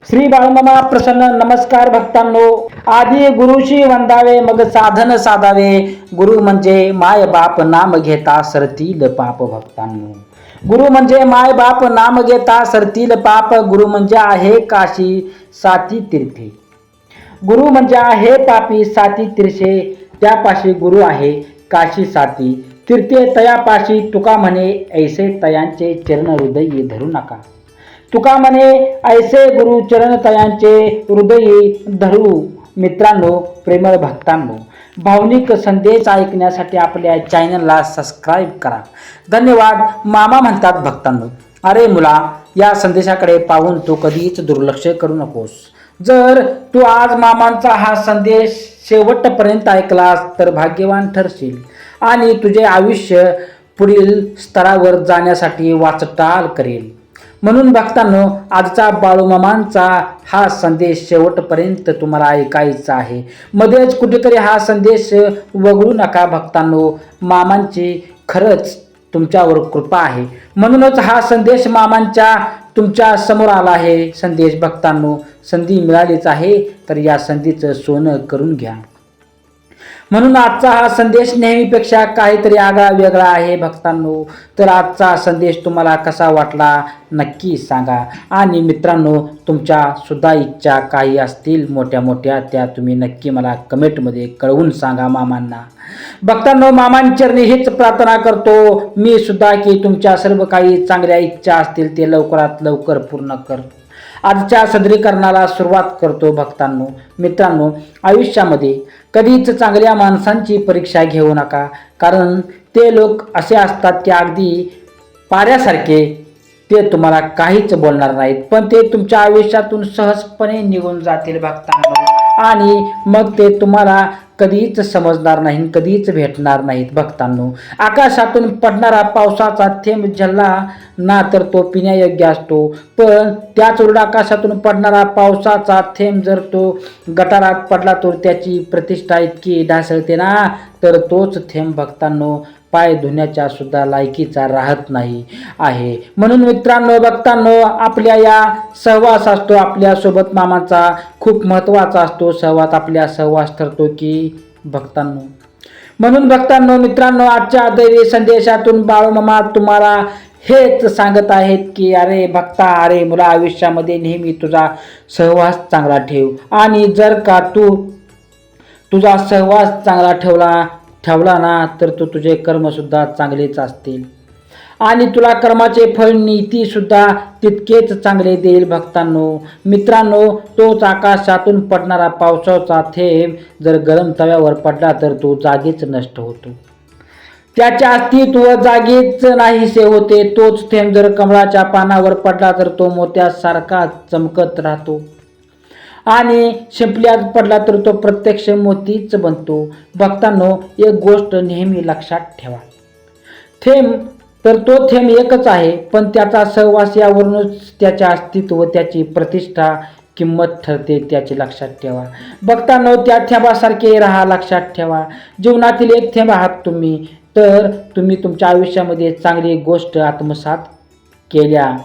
श्री बाळमामा प्रसन्न. नमस्कार भक्तांनो. आधी गुरुशी वंदावे मग साधन साधावे. गुरु म्हणजे माय बाप नाम घेता सरतील पाप. भक्तांनो, गुरु म्हणजे माय बाप नाम घेता सरतील पाप. गुरु म्हणजे आहे काशी साती तीर्थे. गुरु म्हणजे आहे पापी साती तीर्थे. त्यापाशी गुरु आहे काशी साती तीर्थे. तयापाशी तुका म्हणे ऐसे तयांचे चरण हृदयी धरू नका. तुका म्हणे ऐसे गुरु चरण तयांचे हृदयी धरू. मित्रांनो, प्रेमळ भक्तांनो, भावनिक संदेश ऐकण्यासाठी आपल्या चॅनलला सबस्क्राईब करा. धन्यवाद. मामा म्हणतात भक्तांनो, अरे मुला, या संदेशाकडे पाहून तू कधीच दुर्लक्ष करू नकोस. जर तू आज मामांचा हा संदेश शेवटपर्यंत ऐकलास तर भाग्यवान ठरशील आणि तुझे आयुष्य पुढील स्तरावर जाण्यासाठी वाटचाल करेल. म्हणून भक्तांनो, आजचा बाळूमामांचा हा संदेश शेवटपर्यंत तुम्हाला ऐकायचा आहे. मध्येच कुठेतरी हा संदेश वगळू नका भक्तांनो. मामांची खरंच तुमच्यावर कृपा आहे, म्हणूनच हा संदेश मामांच्या तुमच्या समोर आला आहे. संदेश भक्तांनो, संधी मिळालीच आहे तर या संधीचं सोनं करून घ्या. म्हणून आजचा हा संदेश नेहमीपेक्षा काहीतरी आगळा वेगळा आहे भक्तांनो. तर आजचा संदेश तुम्हाला कसा वाटला नक्की सांगा. आणि मित्रांनो, तुमच्या सुद्धा इच्छा काही असतील मोठ्या मोठ्या, त्या तुम्ही नक्की मला कमेंटमध्ये कळवून सांगा मामांना. भक्तांनो, मामांचरणी हीच प्रार्थना करतो मी सुद्धा की तुमच्या सर्व काही चांगल्या इच्छा असतील ते लवकरात लवकर पूर्ण कर. आजच्या सादरीकरणाला सुरुवात करतो भक्तांनो. मित्रांनो, आयुष्यामध्ये कधीच चांगल्या माणसांची परीक्षा घेऊ नका, कारण ते लोक असे असतात की अगदी पाऱ्यासारखे. ते तुम्हाला काहीच बोलणार नाहीत, पण ते तुमच्या आयुष्यातून सहजपणे निघून जातील भक्तांनो. आणि मग ते तुम्हाला कधीच समजणार नाही, कधीच भेटणार नाहीत भक्तांनो. आकाशातून पडणारा पावसाचा थेंब झल्ला ना तर तो पिण्यायोग्य असतो, पण त्याच उलट आकाशातून पडणारा पावसाचा थेंब जर तो गटारात पडला तर त्याची प्रतिष्ठा इतकी ढासळते ना, तर तोच थेंब भक्तांनो पाय धुण्याच्या सुद्धा लायकीचा राहत नाही आहे. म्हणून मित्रांनो, भक्तांनो, आपल्या या सहवास असतो आपल्यासोबत मामाचा खूप महत्त्वाचा असतो. सहवास आपल्या सहवास ठरतो की भक्तांनो. म्हणून भक्तांनो, मित्रांनो, आजच्या दैवी संदेशातून बाळूमामा तुम्हाला हेच सांगत आहेत की अरे भक्ता, अरे मुला, आयुष्यामध्ये नेहमी तुझा सहवास चांगला ठेव. आणि जर का तू तुझा सहवास चांगला ठेवला ना तर तुझे कर्मसुद्धा चांगलेच असतील आणि तुला कर्माचे फळ नीतीसुद्धा तितकेच चांगले देईल भक्तांनो. मित्रांनो, तोच आकाशातून पडणारा पावसाचा थेंब जर गरम तव्यावर पडला तर तो जागीच नष्ट होतो. त्याचे अस्तित्व जागीच नाहीसे होते. तोच थेंब जर कमळाच्या पानावर पडला तर तो मोत्यासारखा चमकत राहतो आणि शिंपल्यात पडला तर तो प्रत्यक्ष मोतीच बनतो. भक्तांनो, एक गोष्ट नेहमी लक्षात ठेवा. तो थेंब एकच आहे, पण त्याचा सहवास यावरूनच त्याचे अस्तित्व, त्याची प्रतिष्ठा, किंमत ठरते. त्याचे लक्षात ठेवा भक्तांनो. त्या थेंबासारखे राहा, लक्षात ठेवा. जीवनातील एक थेंब आहात तुम्ही. तर तुम्ही तुमच्या आयुष्यामध्ये चांगली गोष्ट आत्मसात केल्या,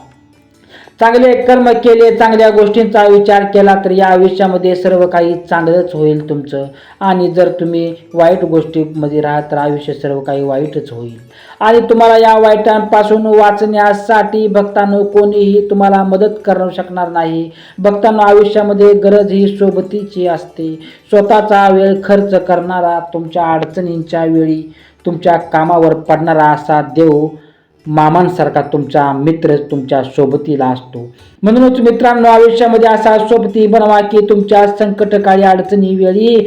चांगले कर्म केले, चांगल्या गोष्टींचा विचार केला तर या आयुष्यामध्ये सर्व काही चांगलंच होईल तुमचं. आणि जर तुम्ही वाईट गोष्टीमध्ये राहा तर आयुष्य सर्व काही वाईटच होईल. आणि तुम्हाला या वाईटांपासून वाचण्यासाठी भक्तांनो कोणीही तुम्हाला मदत करू शकणार नाही. भक्तांनो, आयुष्यामध्ये गरज ही सोबतीची असते. स्वतःचा वेळ खर्च करणारा, तुमच्या अडचणींच्या वेळी तुमच्या कामावर पडणारा असा देव मामांसारखा तुमचा मित्र तुमच्या सोबतीला असतो. म्हणूनच मित्रांनो, आयुष्यामध्ये असा सोबती बनवा की तुमच्या संकटकाळी, अडचणी वेळी,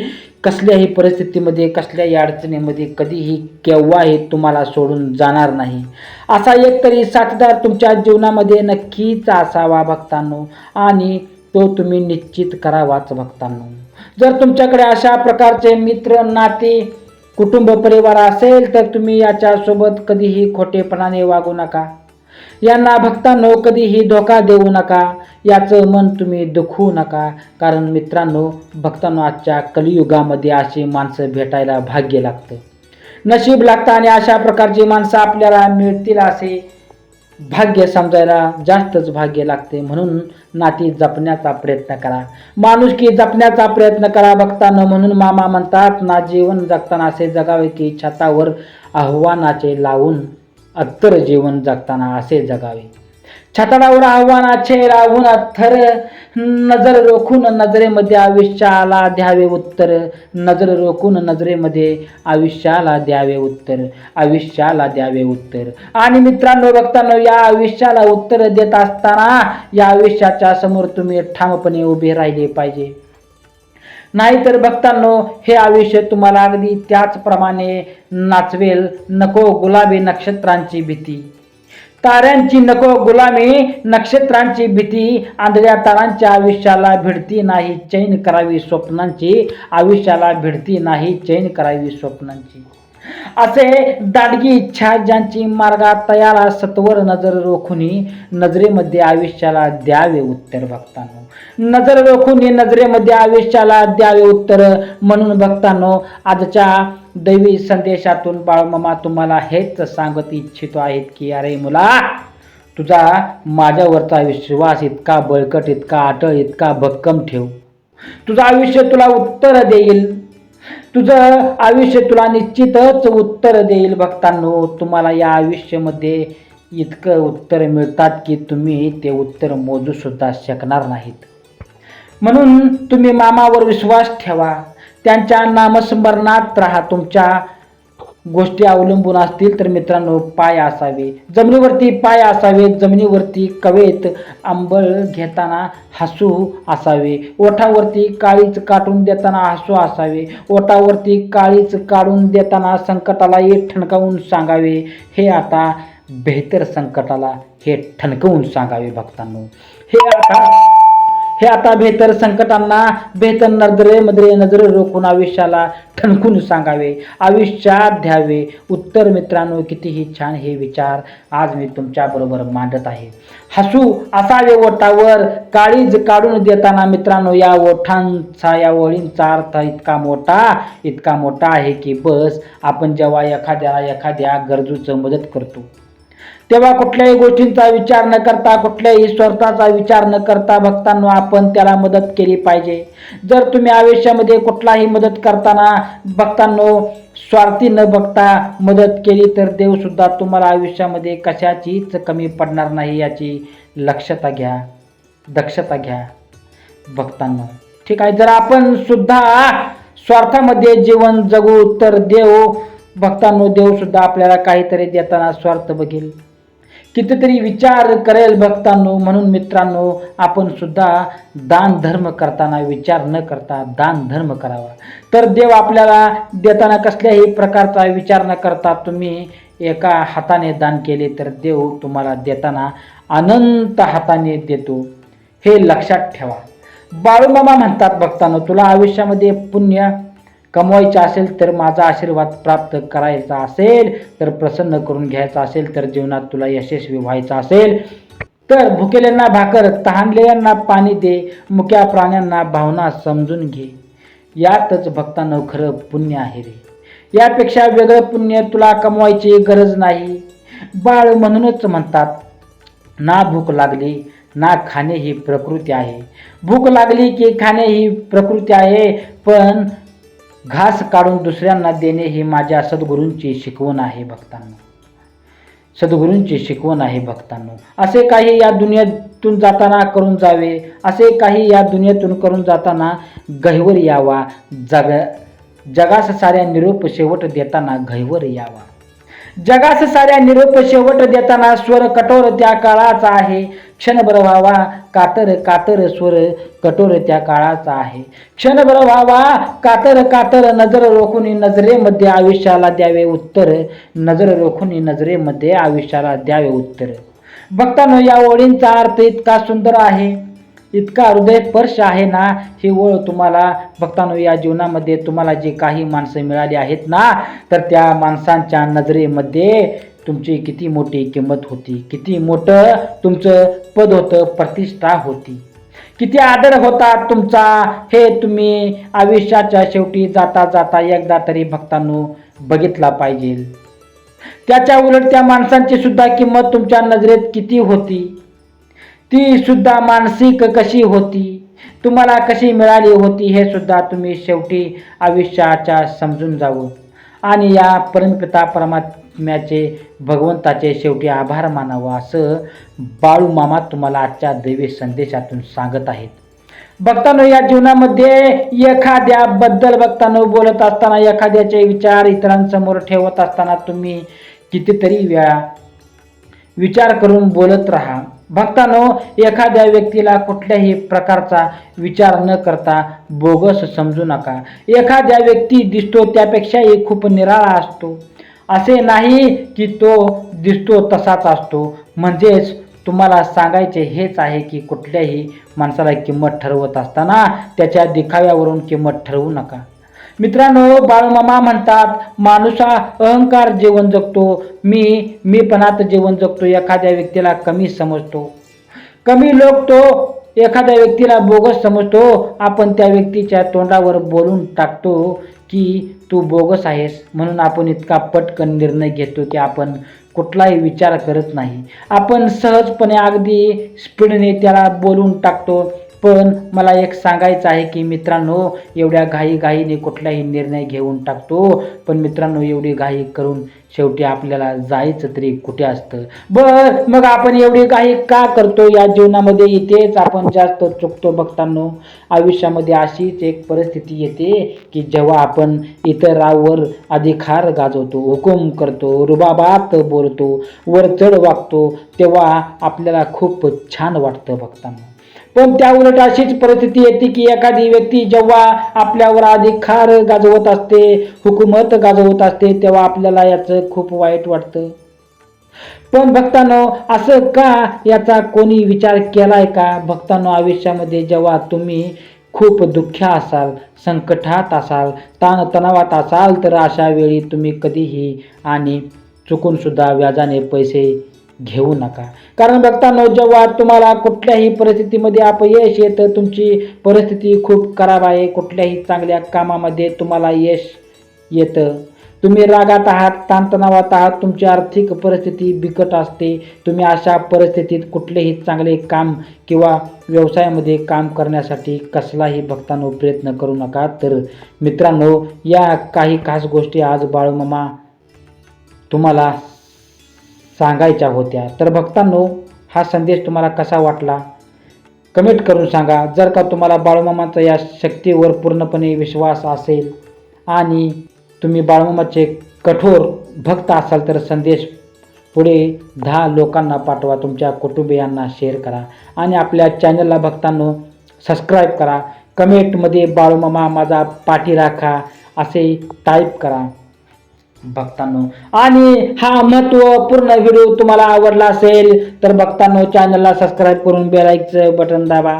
कसल्याही परिस्थितीमध्ये, कसल्याही अडचणीमध्ये कधीही केव्हाही तुम्हाला सोडून जाणार नाही. असा एकतरी साथीदार तुमच्या जीवनामध्ये नक्कीच असावा भक्तांनो, आणि तो तुम्ही निश्चित करावाच भक्तांनो. जर तुमच्याकडे अशा प्रकारचे मित्र, नाते, कुटुंब, परिवार असेल तर तुम्ही याच्यासोबत कधीही खोटेपणाने वागू नका. यांना भक्तांनो कधीही धोका देऊ नका. याचं मन तुम्ही दुखवू नका. कारण मित्रांनो, भक्तांनो, आजच्या कलियुगामध्ये अशी माणसं भेटायला भाग्य लागतं, नशीब लागतं. आणि अशा प्रकारची माणसं आपल्याला मिळतील असे भाग्य समजायला जास्तच भाग्य लागते. म्हणून नाती जपण्याचा प्रयत्न करा, माणुसकी जपण्याचा प्रयत्न करा भक्तांनो. म्हणून मामा म्हणतात ना, जीवन जगताना असे जगावे की छतावर आव्हानाचे लावून, अत्तर जीवन जगताना असे जगावे. छताडावर आव्हानाचे लावून अत्तर, नजर रोखून नजरेमध्ये आयुष्याला द्यावे उत्तर. नजर रोखून नजरेमध्ये आयुष्याला द्यावे उत्तर, आयुष्याला द्यावे उत्तर. आणि मित्रांनो भक्तांनो, या आयुष्याला उत्तर देत असताना या आयुष्याच्या समोर तुम्ही ठामपणे उभे राहिले पाहिजे. नाहीतर भक्तांनो, हे आयुष्य तुम्हाला अगदी त्याचप्रमाणे नाचवेल. नको गुलाबी नक्षत्रांची भीती, ताऱ्यांची नको गुलामी, नक्षत्रांची भीती. आंधळ्या तारांच्या आयुष्याला भिडती नाही चैन करावी स्वप्नांची, आयुष्याला भिडती नाही चैन करावी स्वप्नांची. असे दांडगी इच्छा ज्यांची मार्गात तयाला सत्वर नजर रोखुनी नजरेमध्ये आयुष्याला द्यावे उत्तर भक्तांनो. नजर रोखुनी नजरेमध्ये आयुष्याला द्यावे उत्तर. म्हणून भक्तांनो, आजच्या दैवी संदेशातून बाळमामा तुम्हाला हेच सांगत इच्छितो आहेत की अरे मुला, तुझा माझ्यावरचा विश्वास इतका बळकट, इतका अटळ, इतका भक्कम ठेव. तुझं आयुष्य तुला उत्तर देईल, तुझं आयुष्य तुला निश्चितच उत्तर देईल भक्तांनो. तुम्हाला या आयुष्यामध्ये इतकं उत्तर मिळतात की तुम्ही ते उत्तर मोजू सुद्धा शकणार नाहीत. म्हणून तुम्ही मामावर विश्वास ठेवा, त्यांच्या नामस्मरणात राहा. तुमच्या गोष्टी अवलंबून असतील तर मित्रांनो, पाय असावे जमिनीवरती, पाय असावे जमिनीवरती, कवेत आंबळ घेताना हसू असावे, ओठावरती काळीच काढून देताना हसू असावे, ओठावरती काळीच काढून देताना संकटाला हे ठणकावून सांगावे, हे आता बेहतर संकटाला हे ठणकवून सांगावे भक्तांनो. हे आता बेहतर संकटांना बेहतर नजरेमध्ये नजर रोखून आयुष्याला ठणकून सांगावे, आयुष्यात द्यावे उत्तर. मित्रांनो, कितीही छान हे विचार आज मी तुमच्या बरोबर मांडत आहे. हसू असावे ओठावर, काळीज काढून देताना. मित्रांनो, या ओठांचा, या ओळींचा अर्थ इतका मोठा आहे की बस आपण जेव्हा एखाद्या गरजूचं मदत करतो तेव्हा कुठल्याही गोष्टींचा विचार न करता, कुठल्याही स्वार्थाचा विचार न करता भक्तांनो आपण त्याला मदत केली पाहिजे. जर तुम्ही आयुष्यामध्ये कुठलाही मदत करताना भक्तांनो स्वार्थी न बघता मदत केली तर देव सुद्धा तुम्हाला आयुष्यामध्ये कशाचीच कमी पडणार नाही, याची दक्षता घ्या भक्तांनो. ठीक आहे, जर आपण सुद्धा स्वार्थामध्ये जीवन जगू तर देव सुद्धा आपल्याला काहीतरी देताना स्वार्थ बघेल, कितीतरी विचार करेल भक्तांनो. म्हणून मित्रांनो, आपण सुद्धा दान धर्म करताना विचार न करता दान धर्म करावा, तर देव आपल्याला देताना कसल्याही प्रकारचा विचार न करता तुम्ही एका हाताने दान केले तर देव तुम्हाला देताना अनंत हाताने देतो, हे लक्षात ठेवा. बाळूमामा म्हणतात भक्तांनो, तुला आयुष्यामध्ये पुण्य कमवायचे असेल तर माझा आशीर्वाद प्राप्त करायचा असेल तर प्रसन्न करून घ्यायचा असेल तर जीवनात तुला यशस्वी व्हायचं असेल तर भुकेल्यांना भाकर, तहानलेल्यांना पाणी दे, मुक्या प्राण्यांना भावना समजून घे. यातच भक्तांनो खरं पुण्य आहे रे. यापेक्षा वेगळं पुण्य तुला कमवायची गरज नाही. बाळ म्हणूनच म्हणतात, ना भूक लागली ना खाणे ही प्रकृती आहे. भूक लागली की खाणे ही प्रकृती आहे, पण घास काढून दुसऱ्यांना देणे ही माझ्या सद्गुरूंची शिकवण आहे भक्तांनो. सद्गुरूंची शिकवण आहे भक्तांनो. असे काही या दुनियेतून जाताना करून जावे, असे काही या दुनियेतून करून जाताना गहिवर यावा. जगास साऱ्या निरोप शेवट देताना गहिवर यावा. जगास साऱ्या निरोप शेवट देताना स्वर कठोर त्या काळाचा आहे. क्षणभर व्हावा कातर स्वर कठोर त्या काळाचा आहे. क्षणभर व्हावा कातर नजर रोखून नजरेमध्ये आयुष्याला द्यावे उत्तर. नजर रोखून नजरेमध्ये आयुष्याला द्यावे उत्तर. भक्तांनो, या ओळींचा अर्थ इतका सुंदर आहे, इतका हृदयस्पर्श आहे ना. ही ओळ तुम्हाला भक्तांनो या जीवनामध्ये तुम्हाला जे काही माणसं मिळाली आहेत ना, तर त्या माणसांच्या नजरेमध्ये तुमची किती मोठी किंमत होती, किती मोठं तुमचं पद होतं, प्रतिष्ठा होती, किती आदर होता तुमचा, हे तुम्ही आयुष्याच्या शेवटी जाता एकदा तरी भक्तांनो बघितला पाहिजे. त्याच्या उलट त्या माणसांची सुद्धा किंमत तुमच्या नजरेत किती होती, ती सुद्धा मानसिक कशी होती, तुम्हाला कशी मिळाली होती, हे सुद्धा तुम्ही शेवटी आयुष्याच्या समजून जावं आणि या परमपिता परमात्म्याचे भगवंताचे शेवटी आभार मानावं, असं बाळू मामा तुम्हाला आजच्या दैवी संदेशातून सांगत आहेत. भक्तांनो, या जीवनामध्ये एखाद्याबद्दल भक्तांनो बोलत असताना, एखाद्याचे विचार इतरांसमोर ठेवत असताना तुम्ही कितीतरी वेळा विचार करून बोलत राहा. भक्तांनो, एखाद्या व्यक्तीला कुठल्याही प्रकारचा विचार न करता बोगस समजू नका. एखाद्या व्यक्ती दिसतो त्यापेक्षाही खूप निराळा असतो, असे नाही की तो दिसतो तसाच असतो. म्हणजेच तुम्हाला सांगायचे हेच आहे की कुठल्याही माणसाला किंमत ठरवत असताना त्याच्या दिखाव्यावरून किंमत ठरवू नका. मित्रांनो, बाळूमामा म्हणतात, माणूस हा अहंकार जीवन जगतो, मीपणात जीवन जगतो, एखाद्या व्यक्तीला कमी समजतो. कमी लोक तो एखाद्या व्यक्तीला बोगस समजतो. आपण त्या व्यक्तीच्या तोंडावर बोलून टाकतो की तू बोगस आहेस, म्हणून आपण इतका पटकन निर्णय घेतो की आपण कुठलाही विचार करत नाही. आपण सहजपणे अगदी स्पीडने त्याला बोलून टाकतो. पण मला एक सांगायचं आहे की मित्रांनो, एवढ्या घाईने कुठलाही निर्णय घेऊन टाकतो. पण मित्रांनो, एवढी घाई करून शेवटी आपल्याला जायचं तरी कुठे असतं. मग आपण एवढी घाई का करतो या जीवनामध्ये? इथेच आपण जास्त चुकतो भक्तांनो. आयुष्यामध्ये अशीच एक परिस्थिती येते की जेव्हा आपण इतरांवर अधिकार गाजवतो, हुकूम करतो, रुबाबात बोलतो, वरचढ वागतो, तेव्हा आपल्याला खूप छान वाटतं भक्तांनो. पण त्या उलट अशीच परिस्थिती येते की एखादी व्यक्ती जेव्हा आपल्यावर अधिकार गाजवत असते, हुकूमत गाजवत असते, तेव्हा आपल्याला याचं खूप वाईट वाटतं. पण भक्तांनो, असं का, याचा कोणी विचार केलाय का? भक्तांनो, आयुष्यामध्ये जेव्हा तुम्ही खूप दुःखी असाल, संकटात असाल, ताणतणावात असाल, तर अशा वेळी तुम्ही कधीही आणि चुकून सुद्धा व्याजाने पैसे घेऊ नका. कारण भक्तांनो, जेव्हा तुम्हाला कुठल्याही परिस्थितीमध्ये अपयश येतं, तुमची परिस्थिती खूप खराब आहे, कुठल्याही चांगल्या कामामध्ये तुम्हाला यश येतं, तुम्ही रागात आहात, ताणतणावात आहात, तुमची आर्थिक परिस्थिती बिकट असते, तुम्ही अशा परिस्थितीत कुठलेही चांगले काम किंवा व्यवसायामध्ये काम करण्यासाठी कसलाही भक्तांनो प्रयत्न करू नका. तर मित्रांनो, या काही खास गोष्टी आज बाळूमामा तुम्हाला सांगायच्या होत्या. तर भक्तांनो, हा संदेश तुम्हाला कसा वाटला कमेंट करून सांगा. जर का तुम्हाला बाळूमामाचा या शक्तीवर पूर्णपणे विश्वास असेल आणि तुम्ही बाळूमामाचे कठोर भक्त असाल, तर संदेश पुढे 10 लोकांना पाठवा, तुमच्या कुटुंबियांना शेअर करा आणि आपल्या चॅनलला भक्तांनो सबस्क्राईब करा. कमेंटमध्ये बाळूमामा माझा पाठीराखा असे टाईप करा भक्तांनो. आणि हा महत्त्वपूर्ण व्हिडिओ तुम्हाला आवडला असेल तर भक्तांनो, चॅनलला सबस्क्राईब करून बेल आयकॉनचं बटन दाबा.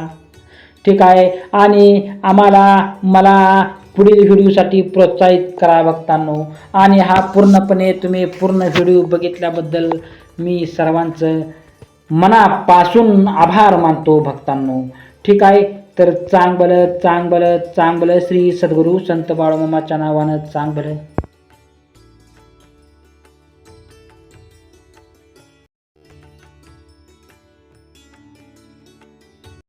ठीक आहे. आणि मला पुढील व्हिडिओसाठी प्रोत्साहित करा भक्तांनो. आणि हा तुम्ही पूर्ण व्हिडिओ बघितल्याबद्दल मी सर्वांचं मनापासून आभार मानतो भक्तांनो. ठीक आहे. तर चांगलं श्री सद्गुरू संत बाळूमामाच्या नावानं चांगलं